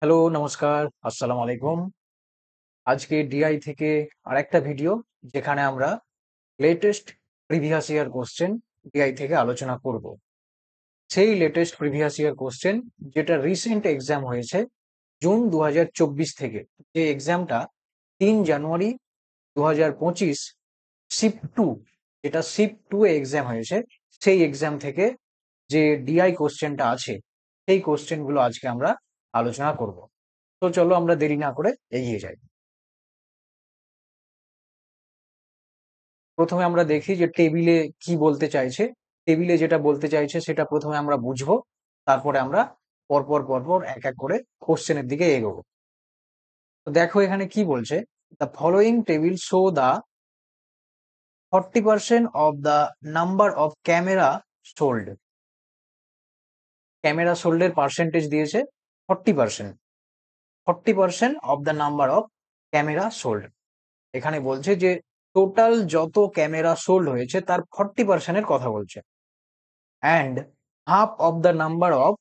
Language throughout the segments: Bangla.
হ্যালো, নমস্কার, আসসালামু আলাইকুম। আজকে ডিআই থেকে আরেকটা ভিডিও যেখানে আমরা latest previous year question DI থেকে আলোচনা করব। সেই লেটেস্ট প্রিভিয়াস ইয়ার কোশ্চেন যেটা রিসেন্ট এক্সাম হয়েছে জুন 2024 থেকে, যে এক্সামটা 3 জানুয়ারি 2025 শিফট টু, যেটা শিফট টু এ এক্সাম হয়েছে, সেই এক্সাম থেকে যে ডিআই কোশ্চেনটা আছে সেই কোশ্চেনগুলো আজকে আমরা আলোচনা করব। তো চলো আমরা দেরি না করে এগিয়ে যাই। প্রথমে আমরা দেখি যে টেবিলে কি বলতে চাইছে। টেবিলে যেটা বলতে চাইছে সেটা প্রথমে আমরা বুঝবো, তারপরে আমরা পরপর পরপর এক এক করে কোশ্চেনের দিকে এগোবো। তো দেখো এখানে কি বলছে, the following table show the 40% of the number of camera sold. Camera সোল্ডের পার্সেন্টেজ দিয়েছে 40%। 40% of the number of camera sold. এখানে বলছে যে টোটাল যত ক্যামেরা সোল্ড হয়েছে তার 40%-এর কথা বলছে। And half of the number of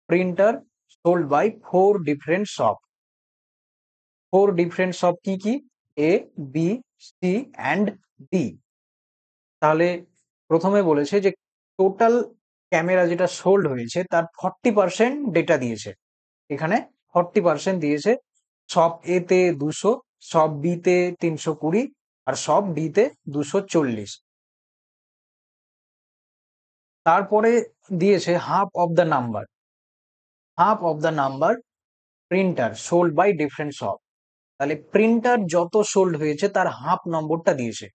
printer sold by four different shop. Four different shop কি? A, B, C and D. তাহলে প্রথমে বলেছে যে টোটাল ক্যামেরা যেটা সোল্ড হয়েছে তার 40% ডেটা দিয়েছে। এখানে 40% দিয়েছে শপ এ তে 200, শপ বি তে 320 আর শপ ডি তে 240। তারপরে দিয়েছে half of the number printer sold by different shop. তাহলে প্রিন্টার যত সোল্ড হয়েছে তার হাফ নম্বরটা দিয়েছে।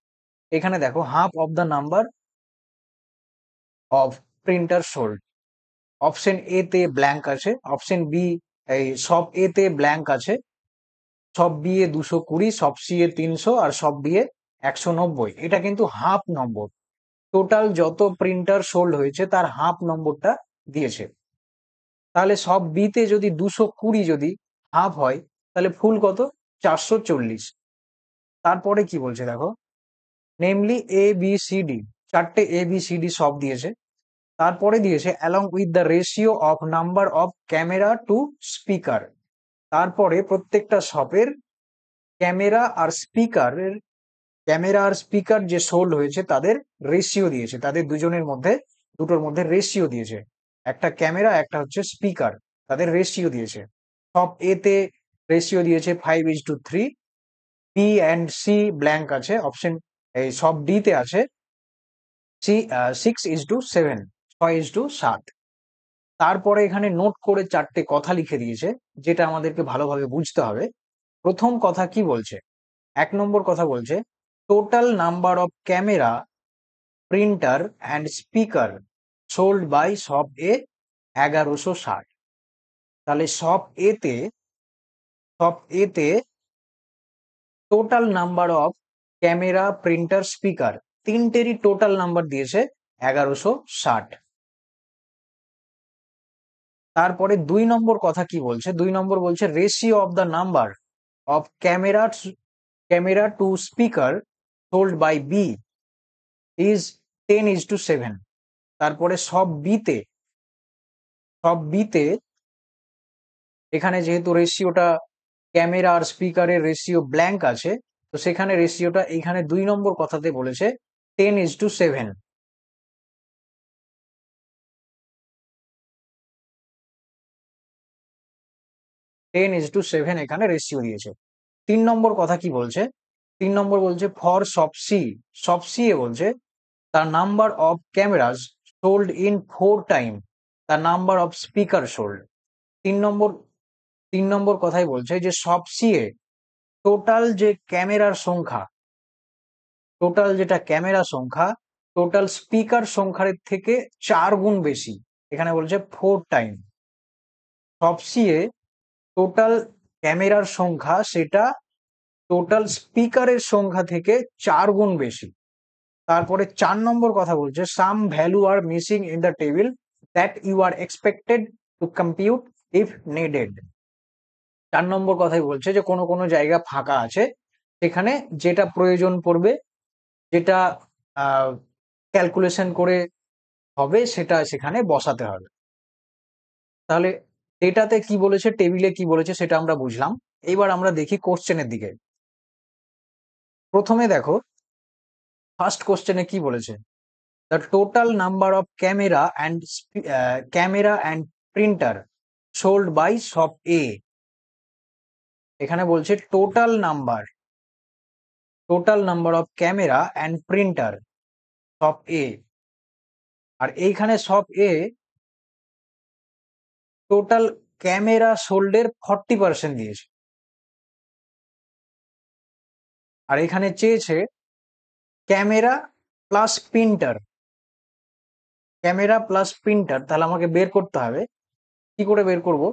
এখানে দেখো half of the number of printer sold. Option A তে ব্ল্যাঙ্ক আছে, অপশন বি এই সব এ তে ব্ল্যাঙ্ক আছে, সব বি এ 220, সব সি এ 300 আর সব ডি এ 190। এটা কিন্তু হাফ নম্বর। টোটাল যত প্রিন্টার সোল্ড হয়েছে তার হাফ নম্বরটা দিয়েছে। তাহলে সব বি তে যদি 220 যদি হাফ হয় তাহলে ফুল কত? 440। তারপরে কি বলছে দেখো, namely A B C D, চারটে এ বি সি ডি সব দিয়েছে। তারপরে দিয়েছে along with the ratio of number of camera to speaker. তারপরে প্রত্যেকটা শপের ক্যামেরা আর স্পিকার যে সোল্ড হয়েছে তাদের রেশিও দিয়েছে, তাদের দুটোর মধ্যে রেশিও দিয়েছে। একটা ক্যামেরা, একটা হচ্ছে স্পিকার, তাদের রেশিও দিয়েছে। সব এ তে রেশিও দিয়েছে 5:3, বি অ্যান্ড সি ব্ল্যাঙ্ক আছে, অপশন এই সব ডি তে আছে 6:7, 6:7। তারপরে এখানে নোট করে চারটে কথা লিখে দিয়েছে, যেটা আমাদেরকে ভালোভাবে বুঝতে হবে। প্রথম কথা কি বলছে? 1 নম্বর কথা বলছে total number of camera, printer and speaker sold by shop A 1160। তাহলে শপ এতে total number of camera, printer, speaker তিনটেরই টোটাল নাম্বার দিয়েছে 1160। তারপরে 2 নম্বর কথা কি বলছে? 2 নম্বর বলছে ratio of the number of camera to speaker sold by B is 10:7। তারপরে সব বিতে এখানে যেহেতু রেশিওটা ক্যামেরা আর স্পিকারের রেশিও ব্ল্যাঙ্ক আছে, তো সেখানে রেশিওটা এখানে 2 নম্বর কথাতে বলেছে 10:7। 10:7 এখানে রেশিও দিয়েছে। 3 নম্বর কথা কি বলছে? 3 নম্বর বলছে ফর সব সি এ বলছে the number of cameras sold in 4 times the number of speaker sold। 3 নম্বর 3 নম্বর কথাই বলছে যে সব সি এ টোটাল যে ক্যামেরার সংখ্যা, টোটাল যেটা ক্যামেরা সংখ্যা টোটাল স্পিকার সংখ্যার থেকে 4 গুণ বেশি। এখানে বলছে 4 টাইম। সব সি এ টোটাল ক্যামেরার সংখ্যা সেটা টোটাল স্পিকারের সংখ্যা থেকে 4 গুণ বেশি। তারপরে 4 নম্বর কথা বলছে some value are missing in the table that you are expected to compute if needed. 4 নম্বর কথাই বলছে যে কোনো কোনো জায়গা ফাঁকা আছে, সেখানে যেটা প্রয়োজন পড়বে, যেটা ক্যালকুলেশন করে হবে সেটা সেখানে বসাতে হবে। তাহলে ডেটাতে কি বলেছে, টেবিলে কি বলেছে সেটা আমরা বুঝলাম। এবার আমরা দেখি কোশ্চেনের দিকে। প্রথমে দেখো ফার্স্ট কোশ্চেনে কি বলেছে, the total number of camera and printer sold by shop A. এখানে বলছে total number of camera and printer shop A, আর এইখানে শপ এ টোটাল ক্যামেরা সোল্ডের 40% দিয়েছে, আর এখানে চেয়েছে camera plus printer. Camera plus printer, তাহলে আমাকে বের করতে হবে। কি করে বের করব?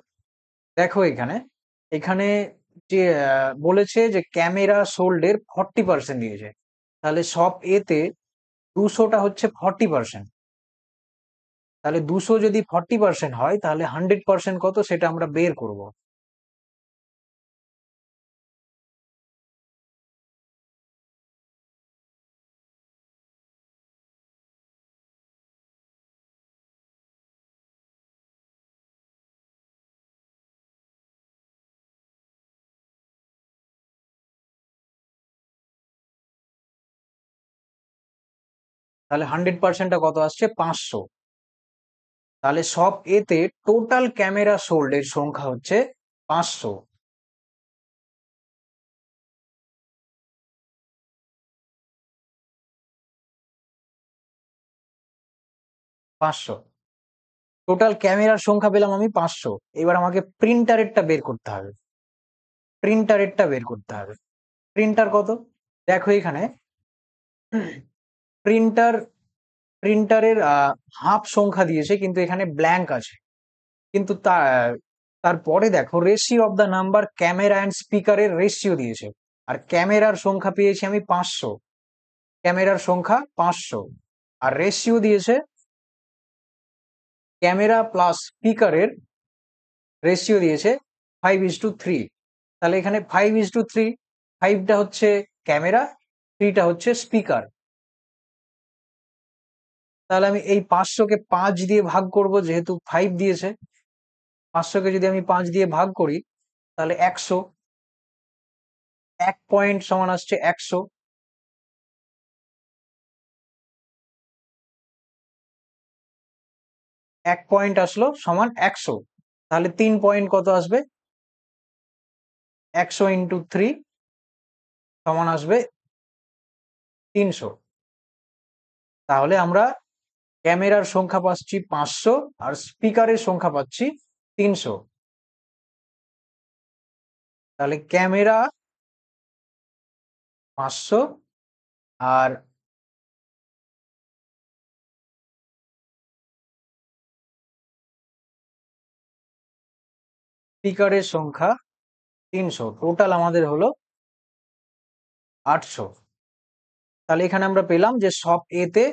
দেখো এখানে এখানে যে বলেছে যে ক্যামেরা সোল্ডের 40% দিয়েছে, তাহলে শপ এতে 200টা হচ্ছে 40%। তাহলে 200 যদি 40% হয় তাহলে 100% কত সেটা আমরা বের করব। তাহলে 100%টা কত আসছে? 500। তাহলে শপ এতে টোটাল ক্যামেরা সোল্ড এর সংখ্যা হচ্ছে 500। 500 টোটাল ক্যামেরার সংখ্যা পেলাম আমি 500। এবার আমাকে প্রিন্টারেরটা বের করতে হবে। প্রিন্টার কত? দেখো এখানে প্রিন্টার প্রিন্টারের হাফ সংখ্যা দিয়েছে, কিন্তু এখানে ব্ল্যাঙ্ক আছে। কিন্তু তারপরে দেখো ratio of the number camera and স্পিকারের রেশিও দিয়েছে, আর ক্যামেরার সংখ্যা পেয়েছি আমি 500। ক্যামেরার সংখ্যা 500, আর রেশিও দিয়েছে ক্যামেরা প্লাস স্পিকারের রেশিও দিয়েছে 5:3। তাহলে এখানে 5:3, 5টা হচ্ছে ক্যামেরা, 3টা হচ্ছে স্পিকার। তাহলে আমি এই 500কে 5 দিয়ে ভাগ করব, যেহেতু 5 দিয়েছে। 500কে যদি আমি 5 দিয়ে ভাগ করি তাহলে 100। 1 পয়েন্ট সমান আসছে 100। 1 পয়েন্ট আসলো সমান 100। তাহলে 3 পয়েন্ট কত আসবে? 100 ইন্টু 3 সমান আসবে 300। তাহলে আমরা ক্যামেরার সংখ্যা পাচ্ছি 500 আর স্পিকারের সংখ্যা পাচ্ছি 300। তাহলে ক্যামেরা 500 আর স্পিকারের সংখ্যা 300, টোটাল আমাদের হলো 800। তাহলে এখানে আমরা পেলাম যে শপ এ তে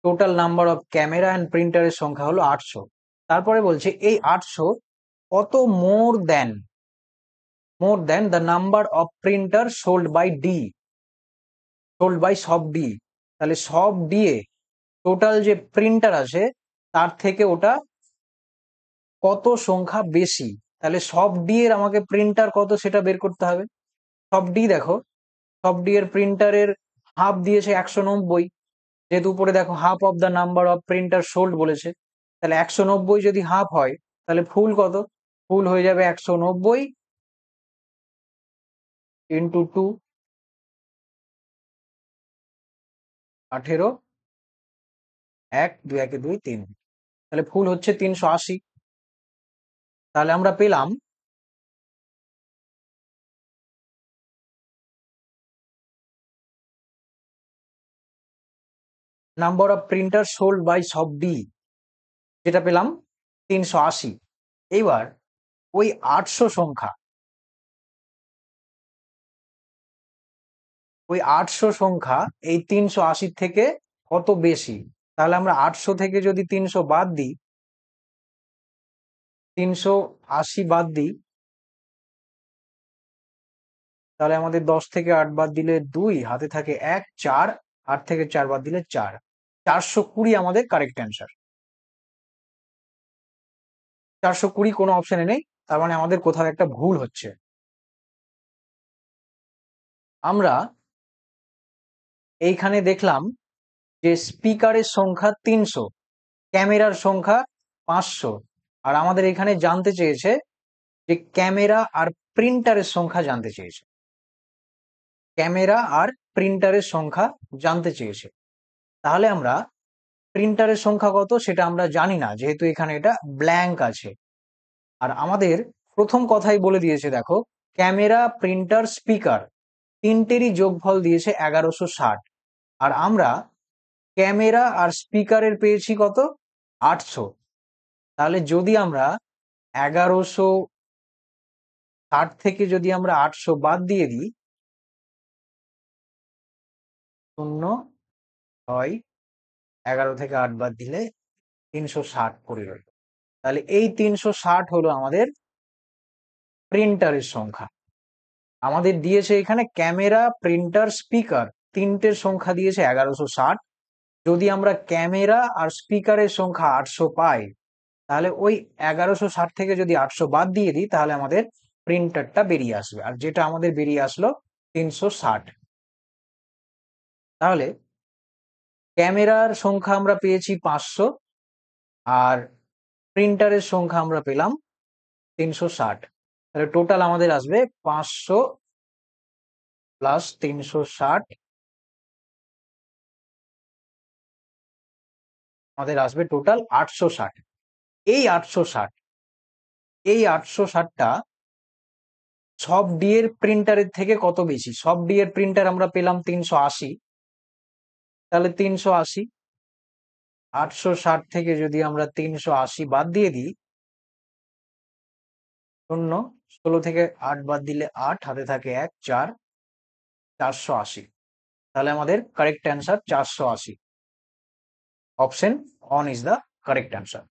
total number of camera and প্রিন্টারের সংখ্যা হলো 800। তারপরে বলছে এই 800 কত more than the number of printer sold by shop D. তাহলে শপ ডি এ টোটাল যে প্রিন্টার আছে তার থেকে ওটা কত সংখ্যা বেশি। তাহলে শপ ডি এর আমাকে প্রিন্টার কত সেটা বের করতে হবে। শপ ডি দেখো, শপ ডি এর প্রিন্টারের হাফ দিয়েছে 190, যেহেতু উপরে দেখো half of the number of printer sold বলেছে। তাহলে 190 যদি হাফ হয় তাহলে ফুল কত? ফুল হয়ে যাবে 190 ইন্টু 2, 18, 1 2 1 2 3। তাহলে ফুল হচ্ছে 380। তাহলে আমরা পেলাম number of printer sold by shop D, যেটা পেলাম 380। এইবার ওই 800 সংখ্যা, এই 380 থেকে কত বেশি। তাহলে আমরা 800 থেকে যদি 300 বাদ দিই, 380 বাদ দিই, তাহলে আমাদের 10 থেকে 8 বাদ দিলে 2, হাতে থাকে 1, 4, 8 থেকে 4 বাদ দিলে 4। 420 আমাদের কারেক্ট অ্যান্সার। 420 কোনো অপশনে নেই, তার মানে আমাদের কোথাও একটা ভুল হচ্ছে। আমরা এইখানে দেখলাম যে স্পিকারের সংখ্যা 300, ক্যামেরার সংখ্যা 500, আর আমাদের এখানে জানতে চেয়েছে যে ক্যামেরা আর প্রিন্টারের সংখ্যা জানতে চেয়েছে। ক্যামেরা আর প্রিন্টারের সংখ্যা জানতে চেয়েছে। তাহলে আমরা প্রিন্টারের সংখ্যা কত সেটা আমরা জানি না, যেহেতু এখানে এটা ব্ল্যাঙ্ক আছে। আর আমাদের প্রথম কথাই বলে দিয়েছে, দেখো ক্যামেরা, প্রিন্টার, স্পিকার তিনটেরই যোগফল দিয়েছে 1160, আর আমরা ক্যামেরা আর স্পিকারের পেয়েছি কত, 800। তাহলে যদি আমরা 1160 থেকে যদি আমরা 800 বাদ দিয়ে দিই, 0, 6, 11 থেকে 8 বাদ দিলে 360 পড়ে রইল। তাহলে এই 360 হলো আমাদের প্রিন্টারের সংখ্যা। আমাদের দিয়েছে এখানে ক্যামেরা, প্রিন্টার, স্পিকার তিনটের সংখ্যা দিয়েছে 1160। যদি আমরা ক্যামেরা আর স্পিকারের সংখ্যা 800 পাই, তাহলে ওই 1160 থেকে যদি 800 বাদ দিয়ে দিই, তাহলে আমাদের প্রিন্টারটা বেরিয়ে আসবে, আর যেটা আমাদের বেরিয়ে আসলো 360। তাহলে ক্যামেরার সংখ্যা আমরা পেয়েছি 500, আর প্রিন্টারের সংখ্যা আমরা পেলাম 360। তাহলে টোটাল আমাদের আসবে 500 প্লাস 360, আমাদের আসবে টোটাল 860। এই 860, এই 860টা সব ডি এর প্রিন্টারের থেকে কত বেশি? সব ডি এর প্রিন্টার আমরা পেলাম 380, তাহলে 380, 860 থেকে যদি আমরা 380 বাদ দিয়ে দিই, 0, 16 থেকে 8 বাদ দিলে 8, হাতে থাকে 1, 4, 480। তাহলে আমাদের correct answer 480। Option one is the correct answer.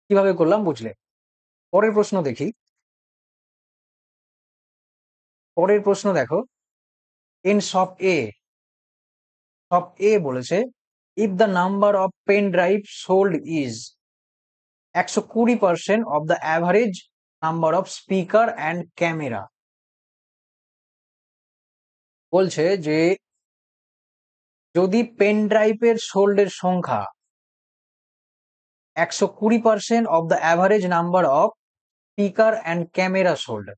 কিভাবে করলাম বুঝলে? পরের প্রশ্ন দেখি। পরের প্রশ্ন দেখো, in shop A, shop A বলেছে if the number of pen drive sold is 120% of the average number of speaker and camera। বলছে যে যদি পেন ড্রাইভের সোল্ডের সংখ্যা 120% of the average number of speaker and camera sold,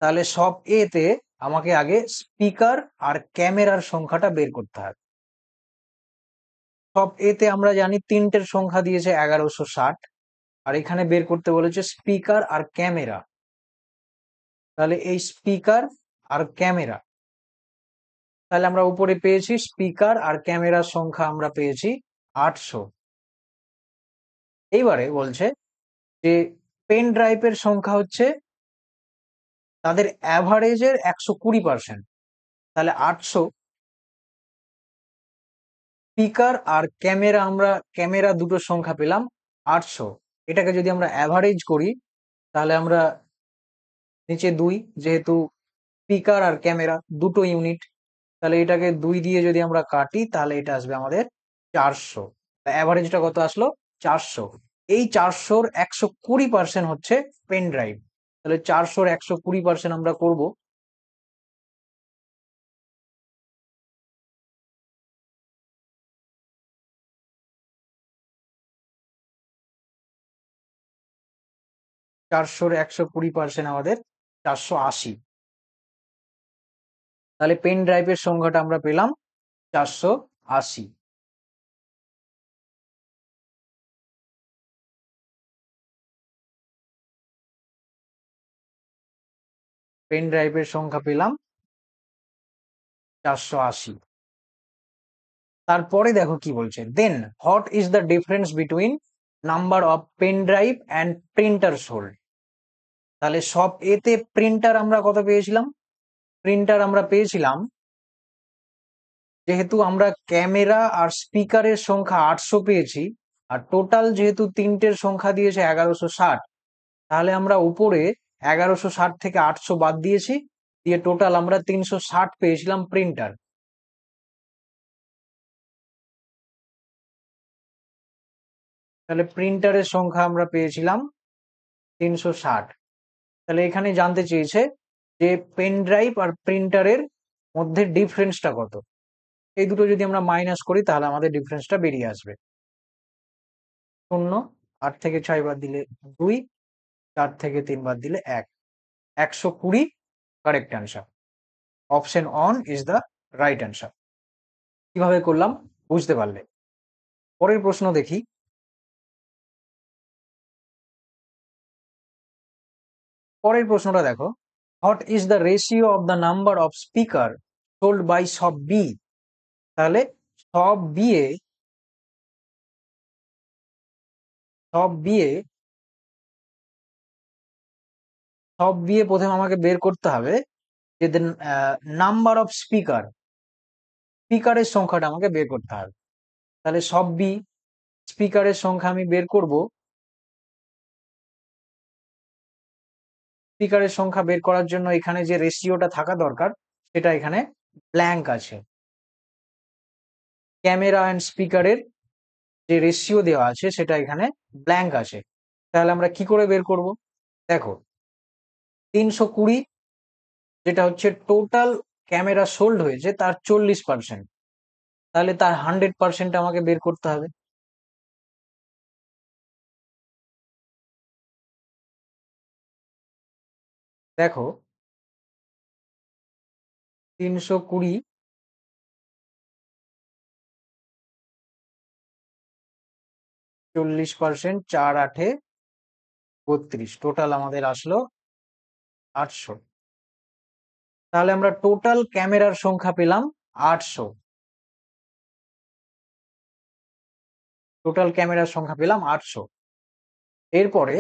তাহলে সব এ তে আমাকে আগে স্পিকার আর ক্যামেরার সংখ্যাটা বের করতে হবে। সব এ তে আমরা জানি তিনটের সংখ্যা দিয়েছে 1160, আর এখানে বের করতে বলেছে স্পিকার আর ক্যামেরা। তাহলে এই স্পিকার আর ক্যামেরা, তাহলে আমরা উপরে পেয়েছি স্পিকার আর ক্যামেরার সংখ্যা আমরা পেয়েছি 800। এইবারে বলছে যে পেন ড্রাইভের সংখ্যা হচ্ছে তাদের অ্যাভারেজের 120%, তাহলে 800, স্পিকার আর ক্যামেরা, আমরা ক্যামেরা দুটোর সংখ্যা পেলাম 800, এটাকে যদি আমরা অ্যাভারেজ করি তাহলে আমরা নিচে 2, যেহেতু স্পিকার আর ক্যামেরা দুটো ইউনিট, তাহলে এটাকে 2 দিয়ে যদি আমরা কাটি তাহলে এটা আসবে আমাদের 400। অ্যাভারেজটা কত আসলো? 400। এই 400-র 120% হচ্ছে পেন ড্রাইভ, তাহলে 400-র 120% আমরা করব। 400-র 120% আমাদের 480। তাহলে পেন ড্রাইভের সংখ্যাটা আমরা পেলাম 480। পেন ড্রাইভের সংখ্যা পেলাম 480। তারপরে দেখো কি বলছে, then what is the difference between number of pen drive and printer sold. তাহলে সব এতে প্রিন্টার আমরা কত পেয়েছিলাম? প্রিন্টার আমরা পেয়েছিলাম, যেহেতু আমরা ক্যামেরা আর স্পিকারের সংখ্যা 800 পেয়েছি, আর টোটাল যেহেতু তিনটের সংখ্যা দিয়েছে 1160, তাহলে আমরা উপরে 1160 থেকে 800 বাদ দিয়েছি, দিয়ে টোটাল আমরা 360 পেয়েছিলাম প্রিন্টার। তাহলে প্রিন্টারের সংখ্যা আমরা পেয়েছিলাম 360। তাহলে এখানে জানতে চেয়েছে যে পেন ড্রাইভ আর প্রিন্টারের মধ্যে ডিফারেন্সটা কত। এই দুটো যদি আমরা মাইনাস করি তাহলে আমাদের ডিফারেন্সটা বেরিয়ে আসবে। 0, 8 থেকে 6 বাদ দিলে 2, 4 থেকে 3 বাদ দিলে 1, 120 correct answer. Option one is the right answer. কিভাবে করলাম বুঝতে পারলে। পরের প্রশ্ন দেখি। পরের প্রশ্নটা দেখো, what is the ratio of the number of speaker sold by shop B. তাহলে সব বিয়ে সব বিয়ে সব বিয়ে প্রথমে আমাকে বের করতে হবে যে নাম্বার অফ স্পিকারের সংখ্যাটা আমাকে বের করতে হবে। তাহলে সব বি স্পিকারের সংখ্যা আমি বের করব। স্পিকারের সংখ্যা বের করার জন্য এখানে যে রেশিওটা থাকা দরকার সেটা এখানে ব্ল্যাঙ্ক আছে। ক্যামেরা অ্যান্ড স্পিকারের যে রেশিও দেওয়া আছে সেটা এখানে ব্ল্যাঙ্ক আছে। তাহলে আমরা কি করে বের করব? দেখো, 320 যেটা হচ্ছে টোটাল ক্যামেরা সোল্ড হয়েছে তার 40%, তাহলে তার 100% আমাকে বের করতে হবে। দেখো, 320 40%, 4 8 32, টোটাল আমাদের আসলো 800। তাহলে আমরা টোটাল ক্যামেরার সংখ্যা পেলাম 800। টোটাল ক্যামেরার সংখ্যা পেলাম 800। এরপরে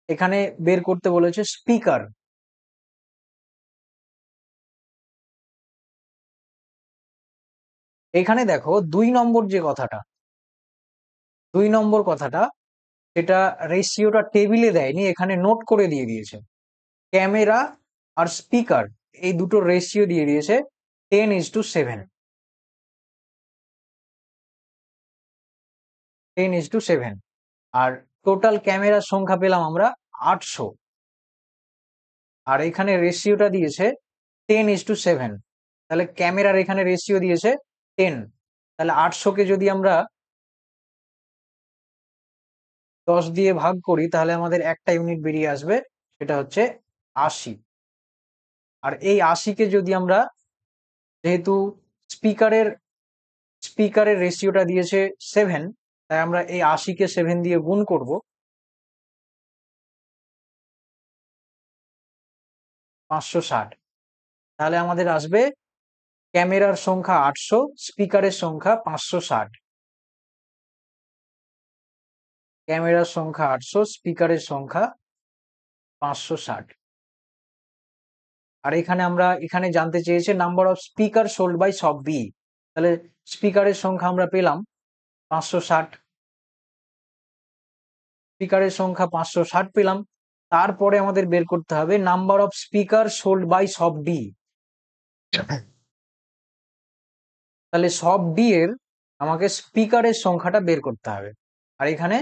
এখানে বের করতে বলেছে স্পিকার। এখানে দেখো 2 নম্বর কথাটা সেটা রেশিওটা টেবিলে দেয়নি, এখানে নোট করে দিয়ে দিয়েছে। ক্যামেরা আর স্পিকার এই দুটো রেশিও দিয়ে দিয়েছে 10:7। 10:7। আর টোটাল ক্যামেরার সংখ্যা পেলাম আমরা 800। আর এখানে রেশিওটা দিয়েছে 10:7। তাহলে ক্যামেরার এখানে রেশিও দিয়েছে 10। তাহলে 800কে যদি আমরা 10 দিয়ে ভাগ করি তাহলে আমাদের একটা ইউনিট বেরিয়ে আসবে, সেটা হচ্ছে 80। আর এই 80কে যদি আমরা, যেহেতু স্পিকারের স্পিকারের রেশিওটা দিয়েছে 7, তাই আমরা এই 80কে 7 দিয়ে গুণ করব। 560। তাহলে আমাদের আসবে ক্যামেরার সংখ্যা 800, স্পিকারের সংখ্যা 560। ক্যামেরার সংখ্যা 800, স্পিকারের সংখ্যা 560। আর এখানে জানতে চেয়েছে number of speaker sold by shop B. তাহলে স্পিকারের সংখ্যা আমরা পেলাম 560। স্পিকারের সংখ্যা 560 পেলাম। তারপরে আমাদের বের করতে হবে number of speaker sold by shop D. তাহলে সব ডি এর আমাকে স্পিকারের সংখ্যাটা বের করতে হবে। আর এখানে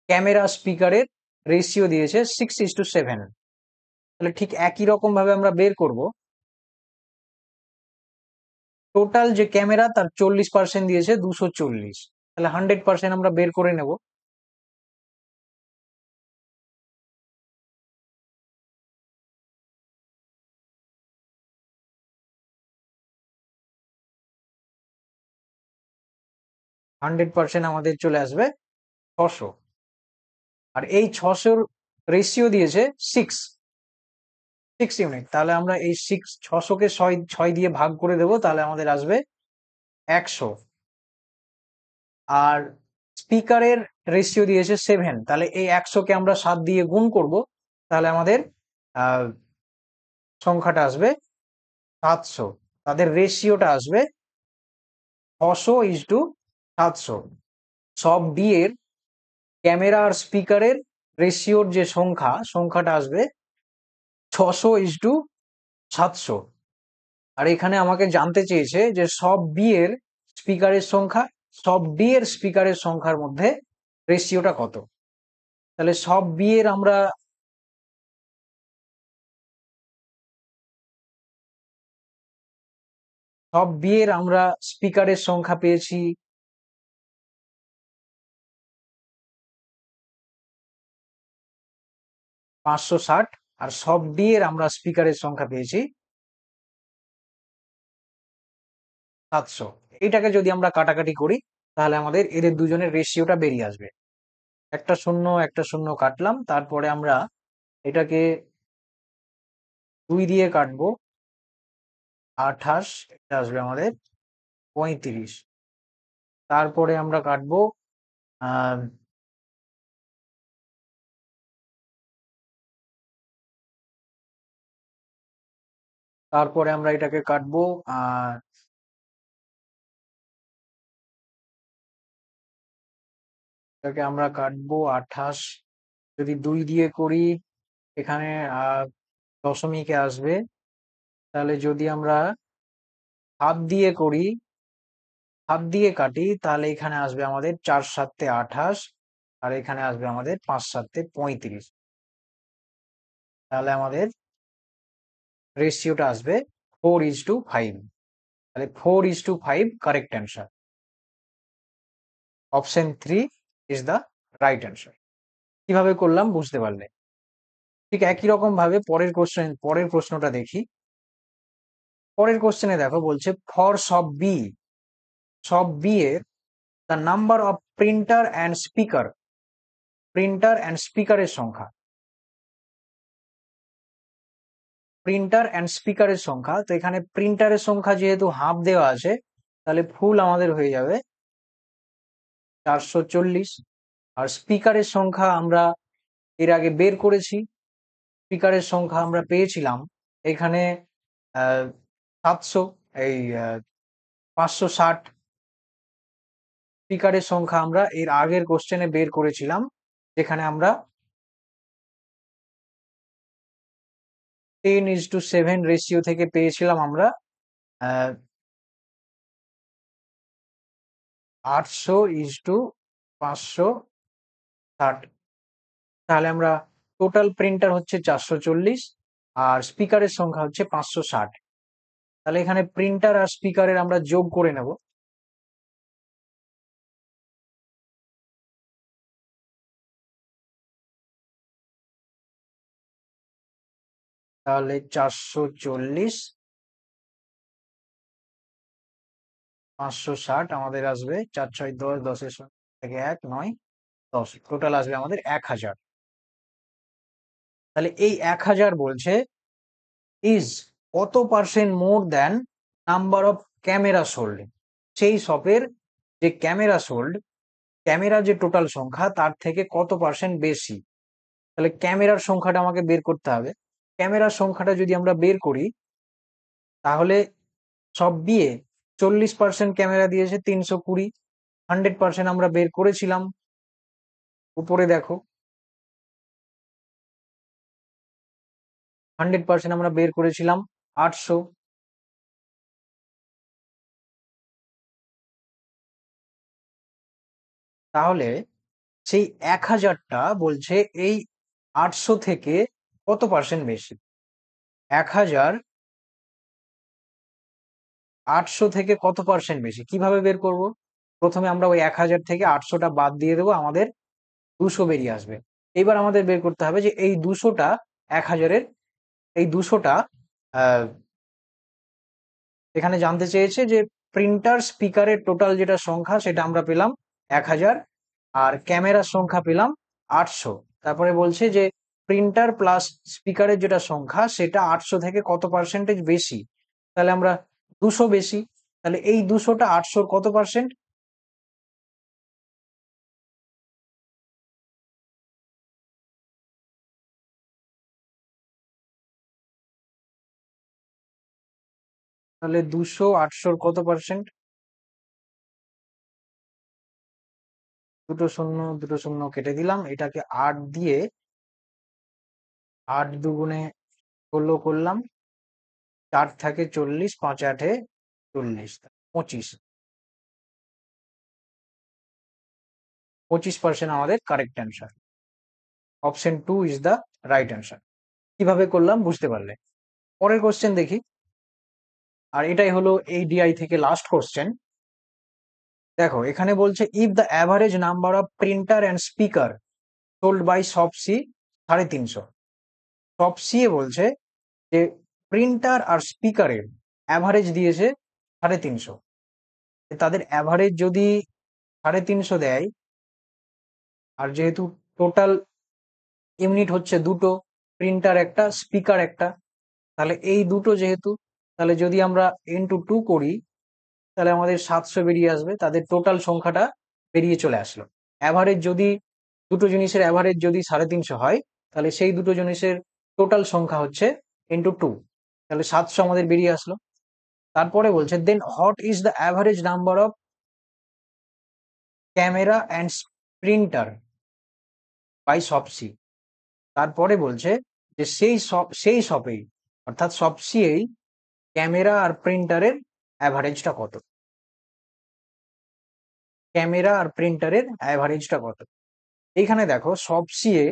ক্যামেরা স্পিকারের রেশিও দিয়েছে 6:7। তাহলে ঠিক একই রকম ভাবে আমরা বের করব। টোটাল যে ক্যামেরা তার 40% দিয়েছে 240। তাহলে 100% আমরা বের করে নেব। হান্ড্রেড পার্সেন্ট আমাদের চলে আসবে 600। আর এই 600-র রেশিও দিয়েছে 6 ইউনিট। তাহলে আমরা এই 600কে 6 দিয়ে ভাগ করে দেব, তাহলে আমাদের আসবে 100। আর স্পিকারের রেশিও দিয়েছে 7, তাহলে এই 100কে আমরা 7 দিয়ে গুণ করব, তাহলে আমাদের সংখ্যাটা আসবে 700। তাদের রেশিওটা আসবে 600:700। সব ডি এর ক্যামেরা আর স্পিকারের রেশিওর যে সংখ্যাটা আসবে 600:700। আর এখানে আমাকে জানতে চেয়েছে যে সব বি এর স্পিকারের সংখ্যা সব ডি এর স্পিকারের সংখ্যার মধ্যে রেশিওটা কত? তাহলে সব বি এর আমরা স্পিকারের সংখ্যা পেয়েছি 560, আর সব ডি এর আমরা স্পিকারের সংখ্যা পেয়েছি 700। এটাকে যদি আমরা কাটাকাটি করি তাহলে আমাদের এদের দুজনের রেশিওটা বেরিয়ে আসবে। একটা শূন্য একটা শূন্য কাটলাম, তারপরে আমরা এটাকে 2 দিয়ে কাটবো, 28, এটা আসবে আমাদের 35। তারপরে আমরা কাটবো আহ তারপরে আমরা এটাকে কাটবো আহ এটাকে আমরা কাটবো 28, যদি 2 দিয়ে করি এখানে দশমিকে আসবে। তাহলে যদি আমরা হাত দিয়ে করি, হাত দিয়ে কাটি, তাহলে এখানে আসবে আমাদের 4 7 28, আর এখানে আসবে আমাদের 5 7 35। তাহলে আমাদের রেশিওটা আসবে 4:5। তাহলে 4:5 correct answer. Option 3 is the right answer. কিভাবে করলাম বুঝতে পারলে? ঠিক একই রকম ভাবে পরের প্রশ্নটা দেখি। পরের কোশ্চেনে দেখো, বলছে ফর সব বি এর the number of printer and সংখ্যা। প্রিন্টার অ্যান্ড স্পিকারের সংখ্যা, তো এখানে প্রিন্টারের সংখ্যা যেহেতু হাফ দেওয়া আছে, তাহলে ফুল আমাদের হয়ে যাবে 440। আর স্পিকারের সংখ্যা আমরা এর আগে বের করেছি, স্পিকারের সংখ্যা আমরা পেয়েছিলাম এখানে 700, এই 560। স্পিকারের সংখ্যা আমরা এর আগের কোশ্চেনে বের করেছিলাম, যেখানে আমরা 10:7 রেশিও থেকে পেয়েছিলাম আমরা 800:560। তাহলে আমরা টোটাল প্রিন্টার হচ্ছে 440 আর স্পিকারের সংখ্যা হচ্ছে 560। তাহলে এখানে প্রিন্টার আর স্পিকারের আমরা যোগ করে নেব। তাহলে 440 560 আমাদের আসবে 4 6 10, 10-এর থেকে 1 9 10, টোটাল আসবে আমাদের 1000। তাহলে এই 1000 বলছে ইজ কত percent more than number of camera sold. সেই শপের যে ক্যামেরা যে টোটাল সংখ্যা তার থেকে কত পার্সেন্ট বেশি। তাহলে ক্যামেরার সংখ্যাটা আমাকে বের করতে হবে। ক্যামেরার সংখ্যাটা যদি আমরা বের করি, তাহলে সব দিয়ে 40% ক্যামেরা দিয়েছে 320। 100% আমরা বের করেছিলাম, উপরে দেখো 100% আমরা বের করেছিলাম 800। তাহলে সেই 1000টা বলছে এই 800 থেকে কত পার্সেন্ট বেশি। 1000 800 থেকে কত পার্সেন্ট বেশি কিভাবে বের করব? প্রথমে আমরা ওই 1000 থেকে 800টা বাদ দিয়ে দেবো, আমাদের 200 বেরিয়ে আসবে। এবার আমাদের বের করতে হবে যে এই 200টা 1000-এর, এই 200টা এখানে জানতে চেয়েছে যে প্রিন্টার স্পিকারের টোটাল যেটা সংখ্যা সেটা আমরা পেলাম 1000, আর ক্যামেরার সংখ্যা পেলাম 800। তারপরে বলছে যে প্রিন্টার প্লাস স্পিকারের যেটা সংখ্যা সেটা 800 থেকে কত পার্সেন্টেজ বেশি। তাহলে আমরা 200 বেশি। তাহলে এই 200টা 800-র কত পার্সেন্ট? তাহলে 200 800-র কত পার্সেন্ট? দুটো শূন্য দুটো শূন্য কেটে দিলাম, এটাকে 8 দিয়ে 8 দুগুণে 16 করলাম, 4 থাকে 40, 5 8-এ 40, 25। 25% আমাদের correct answer. Option 2 is the right answer. কিভাবে করলাম বুঝতে পারলে। পরের কোশ্চেন দেখি, আর এটাই হলো এই ডিআই থেকে লাস্ট কোশ্চেন। দেখো এখানে বলছে if the average number of printer and speaker sold by shop C 350। Shop C এ বলছে যে প্রিন্টার আর স্পিকারের অ্যাভারেজ দিয়েছে 350। তাদের অ্যাভারেজ যদি 350 দেয়, আর যেহেতু টোটাল ইউনিট হচ্ছে দুটো, প্রিন্টার একটা স্পিকার একটা, তাহলে এই দুটো যেহেতু, তাহলে যদি আমরা ইনটু 2 করি তাহলে আমাদের 700 বেরিয়ে আসবে। তাদের টোটাল সংখ্যাটা বেরিয়ে চলে আসলো। অ্যাভারেজ যদি দুটো জিনিসের অ্যাভারেজ যদি 350 হয়, তাহলে সেই দুটো জিনিসের টোটাল সংখ্যা হচ্ছে ইনটু 2, তাহলে 700 আমাদের বেরিয়ে আসলো। তারপরে বলছে then what is the average number of camera and printer by shop C. তারপরে বলছে যে সেই শপেই, অর্থাৎ শপসিয়েই ক্যামেরা আর প্রিন্টারের অ্যাভারেজটা কত, ক্যামেরা আর প্রিন্টারের অ্যাভারেজটা কত। এইখানে দেখো শপসিয়ে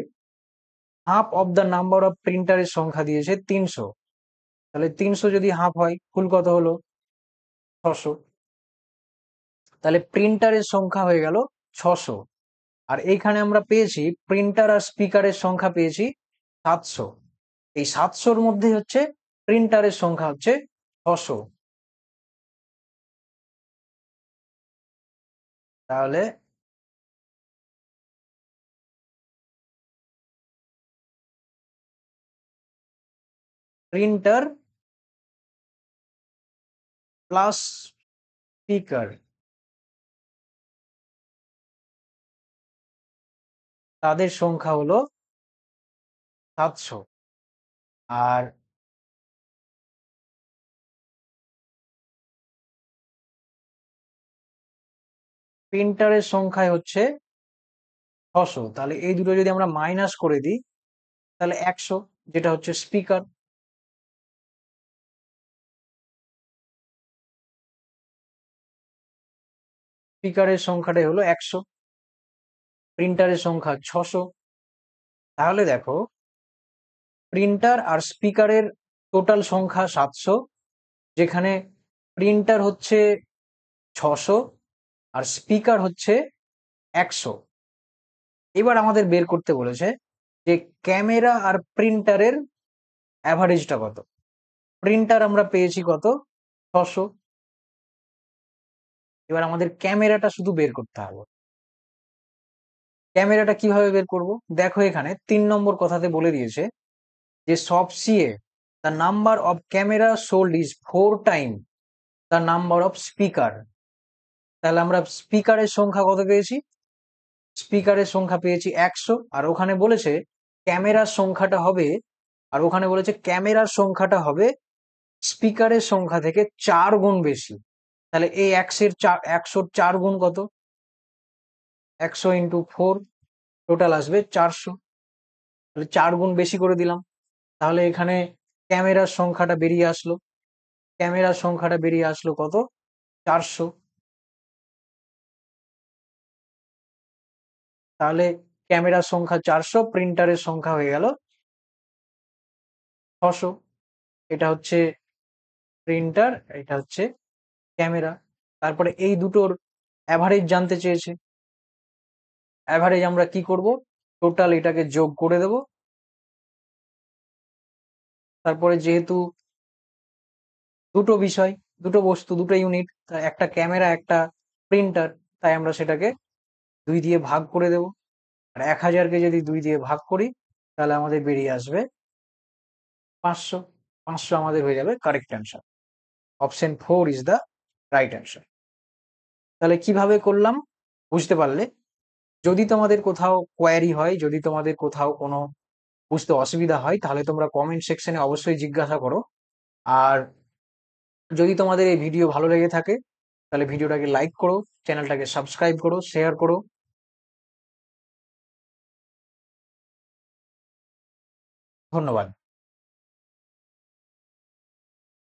half of the number of প্রিন্টারের সংখ্যা দিয়েছে 300, তাহলে 300 যদি হাফ হয় ফুল কত হলো 600, তাহলে প্রিন্টারের সংখ্যা হয়ে গেল 600। আর এইখানে আমরা পেয়েছি প্রিন্টার আর স্পিকারের সংখ্যা পেয়েছি 700। এই 700-র মধ্যে হচ্ছে প্রিন্টারের সংখ্যা হচ্ছে 600। তাহলে প্রিন্টার প্লাস স্পিকার তাদের সংখ্যা হলো 700। আর প্রিন্টারের সংখ্যায় হচ্ছে 600, তাহলে এই দুটো যদি আমরা মাইনাস করে দিই তাহলে 100, যেটা হচ্ছে স্পিকার। স্পিকারের সংখ্যাটাই হলো 100, প্রিন্টারের সংখ্যা 600। তাহলে দেখো প্রিন্টার আর স্পিকারের টোটাল সংখ্যা 700, যেখানে প্রিন্টার হচ্ছে 600 আর স্পিকার হচ্ছে 100। এবার আমাদের বের করতে বলেছে যে ক্যামেরা আর প্রিন্টারের অ্যাভারেজটা কত। প্রিন্টার আমরা পেয়েছি কত 600, এবার আমাদের ক্যামেরাটা শুধু বের করতে হবে। ক্যামেরাটা কিভাবে বের করব, দেখো এখানে 3 নম্বর কথাতে বলে দিয়েছে যে শপসিয়ে the number of camera sold is 4 time the number of speaker. তাহলে আমরা স্পিকারের সংখ্যা কত পেয়েছি, স্পিকারের সংখ্যা পেয়েছি 100, আর ওখানে বলেছে ক্যামেরার সংখ্যাটা হবে, আর ওখানে বলেছে ক্যামেরার সংখ্যাটা হবে স্পিকারের সংখ্যা থেকে 4 গুণ বেশি। তাহলে এই 100-র 4 গুণ কত, 100 ইন্টু 4, টোটাল আসবে 400। তাহলে 4 গুণ বেশি করে দিলাম, তাহলে এখানে ক্যামেরার সংখ্যাটা বেরিয়ে আসলো। ক্যামেরার সংখ্যাটা বেরিয়ে আসলো কত 400। তাহলে ক্যামেরার সংখ্যা 400, প্রিন্টারের সংখ্যা হয়ে গেল 600। এটা হচ্ছে প্রিন্টার, এটা হচ্ছে ক্যামেরা। তারপরে এই দুটোর অ্যাভারেজ জানতে চেয়েছে। অ্যাভারেজ আমরা কি করব, টোটাল এটাকে যোগ করে দেব। তারপরে যেহেতু দুটো বিষয়, দুটো বস্তু, দুটো ইউনিট, একটা ক্যামেরা একটা প্রিন্টার, তাই আমরা সেটাকে 2 দিয়ে ভাগ করে দেব। আর 1000-কে যদি 2 দিয়ে ভাগ করি তাহলে আমাদের বেরিয়ে আসবে 500। 500 আমাদের হয়ে যাবে correct answer. Option 4 is the right answer. তাহলে কিভাবে করলাম বুঝতে পারলে। যদি তোমাদের কোথাও কোয়ারি হয়, যদি তোমাদের কোথাও কোনো বুঝতে অসুবিধা হয়, তাহলে তোমরা কমেন্ট সেকশনে অবশ্যই জিজ্ঞাসা করো। আর যদি তোমাদের এই ভিডিও ভালো লেগে থাকে তাহলে ভিডিওটাকে লাইক করো, চ্যানেলটাকে সাবস্ক্রাইব করো, শেয়ার করো। ধন্যবাদ।